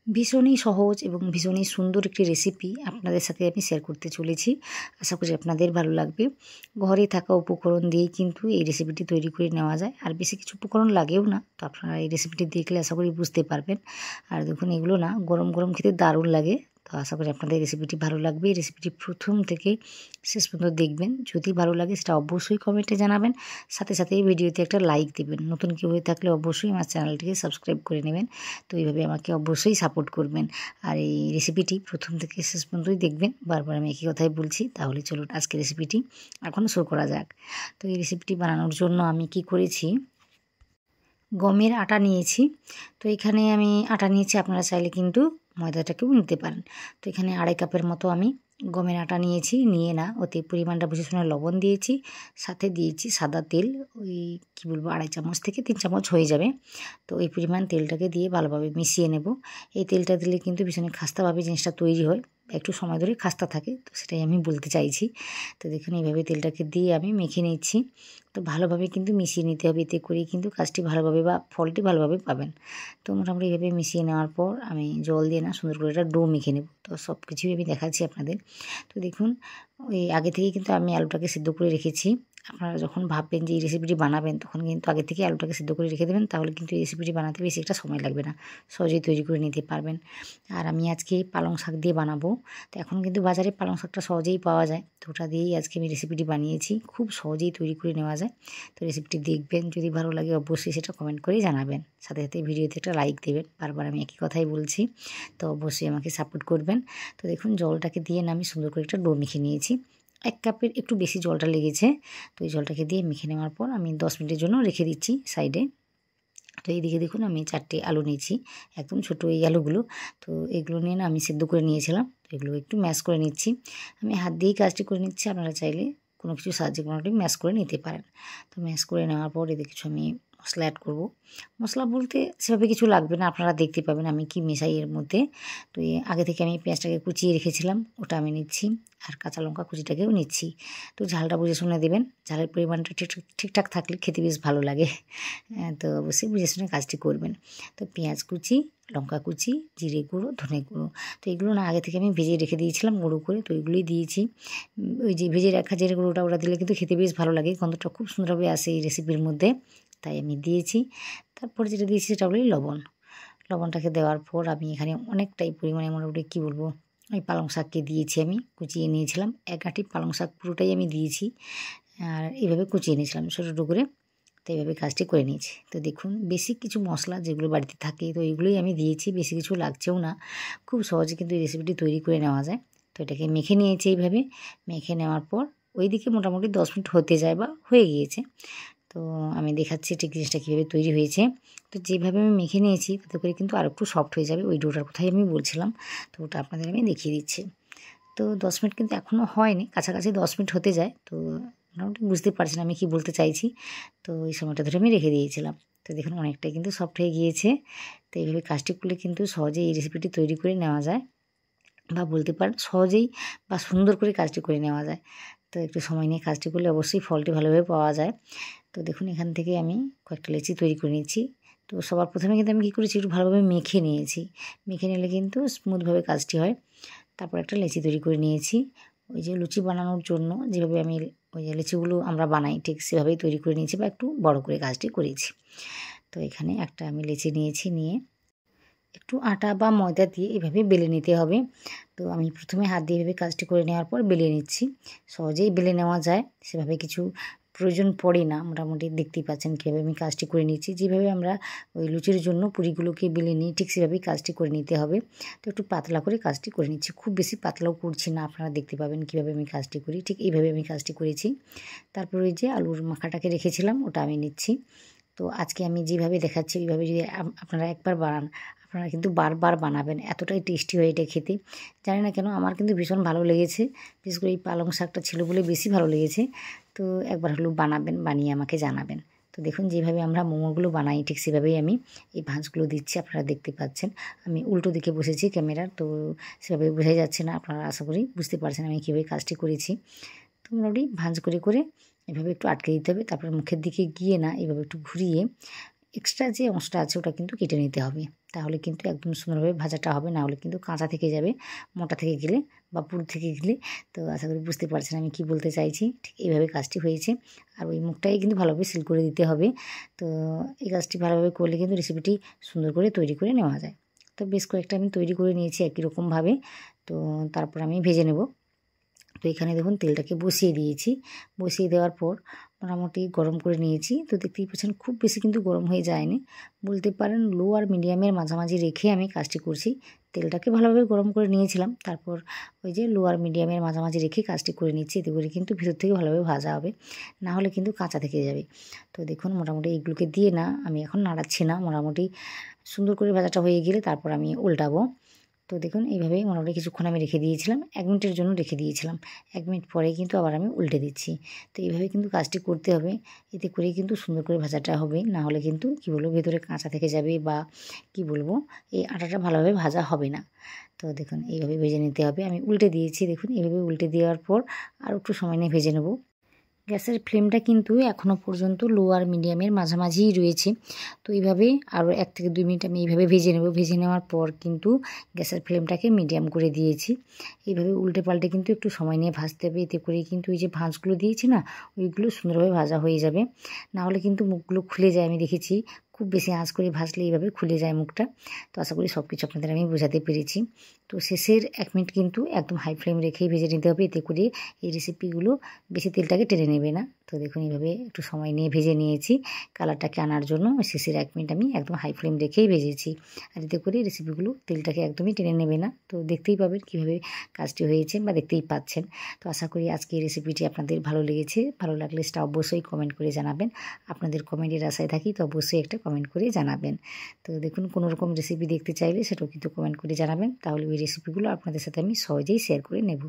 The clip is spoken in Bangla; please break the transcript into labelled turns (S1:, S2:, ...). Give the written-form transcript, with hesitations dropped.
S1: ভীষণই সহজ এবং ভীষণই সুন্দর একটি রেসিপি আপনাদের সাথে আমি শেয়ার করতে চলেছি। আশা করি আপনাদের ভালো লাগবে। ঘরে থাকা উপকরণ দিয়েই কিন্তু এই রেসিপিটি তৈরি করে নেওয়া যায়। আর বেশি কিছু উপকরণ লাগেও না। তো আপনারা এই রেসিপিটি দেখলে আশা করি বুঝতে পারবেন। আর দেখুন এগুলো না গরম গরম খেতে দারুণ লাগে। তো আশা করি আপনাদের রেসিপিটি ভালো লাগবে। এই রেসিপিটি প্রথম থেকে শেষ পর্যন্ত দেখবেন। যদি ভালো লাগে সেটা অবশ্যই কমেন্টে জানাবেন। সাথে সাথে এই ভিডিওতে একটা লাইক দেবেন। নতুন কেউ হয়ে থাকলে অবশ্যই আমার চ্যানেলটিকে সাবস্ক্রাইব করে নেবেন। তো এইভাবে আমাকে অবশ্যই সাপোর্ট করবেন। আর এই রেসিপিটি প্রথম থেকে শেষ পর্যন্তই দেখবেন। বারবার আমি একই কথাই বলছি। তাহলে চলুন আজকে রেসিপিটি এখন শুরু করা যাক। তো এই রেসিপিটি বানানোর জন্য আমি কি করেছি, গমের আটা নিয়েছি। তো এখানে আমি আটা নিয়েছি, আপনারা চাইলে কিন্তু ময়দাটাকেও নিতে পারেন। তো এখানে 2.5 কাপের মতো আমি গমের আটা নিয়েছি। নিয়ে না ওতে পরিমাণটা বুঝে শুনে লবণ দিয়েছি, সাথে দিয়েছি সাদা তেল। ওই কী বলবো 2.5 চামচ থেকে 3 চামচ হয়ে যাবে। তো এই পরিমাণ তেলটাকে দিয়ে ভালোভাবে মিশিয়ে নেব। এই তেলটা দিলে কিন্তু ভীষণ খাস্তাভাবে জিনিসটা তৈরি হয়, একটু সময় ধরে খাস্তা থাকে। তো সেটাই আমি বলতে চাইছি। তো দেখুন এইভাবে তেলটাকে দিয়ে আমি মেখে নিচ্ছি। তো ভালোভাবে কিন্তু মিশিয়ে নিতে হবে, এতে করেই কিন্তু কাজটি ভালোভাবে বা ফলটি ভালোভাবে পাবেন। তো মোটামুটি এইভাবে মিশিয়ে নেওয়ার পর আমি জল দিয়ে না সুন্দর করে একটা ডো মেখে নেব। তো সব কিছুই আমি দেখাচ্ছি আপনাদের। তো দেখুন ওই আগে থেকেই কিন্তু আমি আলুটাকে সিদ্ধ করে রেখেছি। আপনারা যখন ভাববেন যে এই রেসিপিটি বানাবেন, তখন কিন্তু আগে থেকে আলুটাকে সিদ্ধ করে রেখে দেবেন। তাহলে কিন্তু এই রেসিপিটি বানাতে বেশি একটা সময় লাগবে না, সহজেই তৈরি করে নিতে পারবেন। আর আমি আজকে পালং শাক দিয়ে বানাবো। তো এখন কিন্তু বাজারে পালং শাকটা সহজেই পাওয়া যায়। তো ওটা দিয়েই আজকে আমি রেসিপিটি বানিয়েছি। খুব সহজেই তৈরি করে নেওয়া যায়। তো রেসিপিটি দেখবেন, যদি ভালো লাগে অবশ্যই সেটা কমেন্ট করেই জানাবেন। সাথে সাথে ভিডিওতে একটা লাইক দেবেন। বারবার আমি একই কথাই বলছি। তো অবশ্যই আমাকে সাপোর্ট করবেন। তো দেখুন জলটাকে দিয়ে না আমি সুন্দর করে একটা ডো মেখে নিয়েছি। 1 কাপের একটু বেশি জলটা লেগেছে। তো এই জলটাকে দিয়ে মেখে নেওয়ার পর আমি 10 মিনিটের জন্য রেখে দিচ্ছি সাইডে। তো এইদিকে দেখুন আমি 4টে আলু নিয়েছি, একদম ছোটো এই আলুগুলো। তো এগুলো নিয়ে না আমি সেদ্ধ করে নিয়েছিলাম। তো এগুলো একটু ম্যাশ করে নিচ্ছি। আমি হাত দিয়েই কাজটি করে নিচ্ছি, আপনারা চাইলে কোনো কিছুর সাহায্যে কোনোটি ম্যাশ করে নিতে পারেন। তো ম্যাশ করে নেওয়ার পর এতে কিছু আমি মশলা অ্যাড করব। মশলা বলতে সেভাবে কিছু লাগবে না, আপনারা দেখতে পাবেন আমি কি মেশাই এর মধ্যে। তো আগে থেকে আমি পেঁয়াজটাকে কুচিয়ে রেখেছিলাম, ওটা আমি নিচ্ছি। আর কাঁচা লঙ্কা কুচিটাকেও নিচ্ছি। তো ঝালটা বুঝে শুনে দেবেন। ঝালের পরিমাণটা ঠিকঠাক থাকলে খেতে বেশ ভালো লাগে। তো অবশ্যই বুঝে শুনে কাজটি করবেন। তো পেঁয়াজ কুচি, লঙ্কা কুচি, জিরে গুঁড়ো, ধনে গুঁড়ো। তো এগুলো না আগে থেকে আমি ভেজে রেখে দিয়েছিলাম গুঁড়ো করে। তো এগুলোই দিয়েছি। ওই যে ভেজে রাখা জিরে গুঁড়োটা ওটা দিলে কিন্তু খেতে বেশ ভালো লাগে, গন্ধটা খুব সুন্দরভাবে আসে এই রেসিপির মধ্যে। তাই আমি দিয়েছি। তারপরে যেটা দিয়েছি সেটা হলো লবণ। লবণটাকে দেওয়ার পর আমি এখানে অনেকটাই পরিমাণে মোটামুটি কী বলবো, ওই পালং শাককে দিয়েছি, আমি কুচিয়ে নিয়েছিলাম 1 আঁটি পালং শাক পুরোটাই আমি দিয়েছি। আর এইভাবে কুচিয়ে নিয়েছিলাম ছোটো ছোটো করে। তো এইভাবে কাজটি করে নিয়েছি। তো দেখুন বেসিক কিছু মশলা যেগুলো বাড়িতে থাকে, তো এগুলোই আমি দিয়েছি, বেশি কিছু লাগছেও না। খুব সহজে কিন্তু এই রেসিপিটি তৈরি করে নেওয়া যায়। তো এটাকে মেখে নিয়েছি এইভাবে। মেখে নেওয়ার পর ওইদিকে মোটামুটি 10 মিনিট হতে যায় বা হয়ে গিয়েছে। তো আমি দেখাচ্ছি ঠিক জিনিসটা কীভাবে তৈরি হয়েছে। তো যেভাবে আমি মেখে নিয়েছি তাতে করে কিন্তু আরেকটু সফট হয়ে যাবে, ওই ডোটার কথাই আমি বলছিলাম। তো ওটা আপনাদের আমি দেখিয়ে দিচ্ছি। তো 10 মিনিট কিন্তু এখনও হয়নি, কাছাকাছি 10 মিনিট হতে যায়। তো মোটামুটি বুঝতে পারছেন আমি কি বলতে চাইছি। তো এই সময়টা ধরে আমি রেখে দিয়েছিলাম। তো দেখুন অনেকটাই কিন্তু সফট হয়ে গিয়েছে। তো এইভাবে কাজটি করলে কিন্তু সহজেই এই রেসিপিটি তৈরি করে নেওয়া যায়, বা বলতে পারেন সহজেই বা সুন্দর করে কাজটি করে নেওয়া যায়। তো একটু সময় নিয়ে কাজটি করলে অবশ্যই ফলটি ভালোভাবে পাওয়া যায়। তো দেখুন এখান থেকে আমি কয়েকটা লেচি তৈরি করে নিচ্ছি। তো সবার প্রথমে কিন্তু আমি কী করেছি, একটু ভালোভাবে মেখে নিয়েছি। মেখে নিলে কিন্তু স্মুথভাবে কাজটি হয়। তারপর একটা লেচি তৈরি করে নিয়েছি। ওই যে লুচি বানানোর জন্য যেভাবে আমি ওই যে লেচিগুলো আমরা বানাই ঠিক সেভাবেই তৈরি করে নিয়েছি, বা একটু বড় করে কাজটি করেছি। তো এখানে একটা আমি লেচি নিয়েছি, নিয়ে একটু আটা বা ময়দা দিয়ে এভাবে বেলে নিতে হবে। তো আমি প্রথমে হাত দিয়ে এভাবে কাজটি করে নেওয়ার পর বেলে নিচ্ছি। সহজেই বেলে নেওয়া যায়, সেভাবে কিছু প্রয়োজন পড়ে না। মোটামুটি দেখতেই পাচ্ছেন কীভাবে আমি কাজটি করে নিচ্ছি। যেভাবে আমরা ওই লুচির জন্য পুরিগুলোকে বেলে নিই ঠিক সেভাবেই কাজটি করে নিতে হবে। তো একটু পাতলা করে কাজটি করে নিচ্ছি, খুব বেশি পাতলাও করছি না। আপনারা দেখতে পাবেন কীভাবে আমি কাজটি করি, ঠিক এইভাবে আমি কাজটি করেছি। তারপর ওই যে আলুর মাখাটাকে রেখেছিলাম ওটা আমি নিচ্ছি। তো আজকে আমি যেভাবে দেখাচ্ছি ওইভাবে যদি আপনারা একবার বানান, আপনারা কিন্তু বারবার বানাবেন, এতটাই টেস্টি হয় এটা খেতে। জানি না কেন আমার কিন্তু ভীষণ ভালো লেগেছে, বিশেষ করে এই পালং শাকটা ছিল বলে বেশি ভালো লেগেছে। তো একবার হলেও বানাবেন, বানিয়ে আমাকে জানাবেন। তো দেখুন যেভাবে আমরা মোমোগুলো বানাই ঠিক সেভাবেই আমি এই ভাঁজগুলো দিচ্ছি, আপনারা দেখতে পাচ্ছেন। আমি উল্টো দিকে বসেছি ক্যামেরার, তো সেভাবে বোঝাই যাচ্ছে না, আপনারা আশা করি বুঝতে পারছেন আমি কীভাবে কাজটি করেছি। তো মোটামুটি ভাঁজ করে করে এভাবে একটু আটকে দিতে হবে। তারপরে মুখের দিকে গিয়ে না এভাবে একটু ঘুরিয়ে এক্সট্রা যে অংশটা আছে ওটা কিন্তু কেটে নিতে হবে। তাহলে কিন্তু একদম সুন্দরভাবে ভাজাটা হবে, না হলে কিন্তু কাঁচা থেকে যাবে মোটা থেকে গেলে বা পুরো থেকে গেলে। তো আশা করি বুঝতে পারছেন আমি কি বলতে চাইছি। ঠিক এইভাবে কাজটি হয়েছে। আর ওই মুখটাই কিন্তু ভালোভাবে সিল করে দিতে হবে। তো এই কাজটি ভালোভাবে করলে কিন্তু রেসিপিটি সুন্দর করে তৈরি করে নেওয়া যায়। তো বেশ কয়েকটা আমি তৈরি করে নিয়েছি একই রকমভাবে। তো তারপর আমি ভেজে নেব। তো এখানে দেখুন তেলটাকে বসিয়ে দিয়েছি। বসিয়ে দেওয়ার পর মোটামুটি গরম করে নিয়েছি। তো দেখতেই পাচ্ছেন খুব বেশি কিন্তু গরম হয়ে যায়নি, বলতে পারেন লো আর মিডিয়ামের মাঝামাঝি রেখে আমি কাজটি করছি। তেলটাকে ভালোভাবে গরম করে নিয়েছিলাম, তারপর ওই যে লো আর মিডিয়ামের মাঝামাঝি রেখে কাজটি করে নিচ্ছি। এতে করে কিন্তু ভিতর থেকে ভালোভাবে ভাজা হবে, না হলে কিন্তু কাঁচা থেকে যাবে। তো দেখুন মোটামুটি এইগুলোকে দিয়ে না আমি এখন নাড়াচ্ছি না, মোটামুটি সুন্দর করে ভাজাটা হয়ে গেলে তারপর আমি উল্টাবো। তো দেখুন এইভাবে মোটামুটি কিছুক্ষণ আমি রেখে দিয়েছিলাম, 1 মিনিটের জন্য রেখে দিয়েছিলাম। 1 মিনিট পরে কিন্তু আবার আমি উল্টে দিচ্ছি। তো এইভাবে কিন্তু কাজটি করতে হবে, এতে করেই কিন্তু সুন্দর করে ভাজাটা হবে, না হলে কিন্তু কী বলবো ভেতরে কাঁচা থেকে যাবে বা কি বলবো এই আটাটা ভালোভাবে ভাজা হবে না। তো দেখুন এইভাবে ভেজে নিতে হবে। আমি উল্টে দিয়েছি, দেখুন এইভাবে উল্টে দেওয়ার পর আর একটু সময় নিয়ে ভেজে নেব। গ্যাসের ফ্লেমটা কিন্তু এখনও পর্যন্ত লো আর মিডিয়ামের মাঝামাঝিই রয়েছে। তো এইভাবে আরও 1 থেকে 2 মিনিট আমি এইভাবে ভেজে নেব। ভেজে নেওয়ার পর কিন্তু গ্যাসের ফ্লেমটাকে মিডিয়াম করে দিয়েছি। এইভাবে উল্টে পাল্টে কিন্তু একটু সময় নিয়ে ভাজতে হবে, এতে করে কিন্তু ওই যে ভাঁজগুলো দিয়েছি না, ওইগুলো সুন্দরভাবে ভাজা হয়ে যাবে। না হলে কিন্তু মুখগুলো খুলে যায়, আমি দেখেছি খুব বেশি আঁচ করে ভাজলে এইভাবে খুলে যায় মুখটা। তো আশা করি সব কিছু আপনাদের আমি বোঝাতে পেরেছি। তো শেষের 1 মিনিট কিন্তু একদম হাই ফ্লেম রেখেই ভেজে নিতে হবে, এতে করে এই রেসিপিগুলো বেশি তেলটাকে টেনে নেবে না। তো দেখুন এইভাবে একটু সময় নিয়ে ভেজে নিয়েছি কালারটাকে আনার জন্য। শেষের 1 মিনিট আমি একদম হাই ফ্লেম রেখেই ভেজেছি। আর এতে করে রেসিপিগুলো তেলটাকে একদমই টেনে নেবে না। তো দেখতেই পাবেন কীভাবে কাজটি হয়েছে বা দেখতেই পাচ্ছেন। তো আশা করি আজকে এই রেসিপিটি আপনাদের ভালো লেগেছে। ভালো লাগলে সেটা অবশ্যই কমেন্ট করে জানাবেন। আপনাদের কমেন্টের আশায় থাকি, তো অবশ্যই একটা কমেন্ট করে জানাবেন। তো দেখুন কোনো রকম রেসিপি দেখতে চাইলে সেটাও কিন্তু কমেন্ট করে জানাবেন, তাহলে ওই রেসিপিগুলো আপনাদের সাথে আমি সহজেই শেয়ার করে নেব।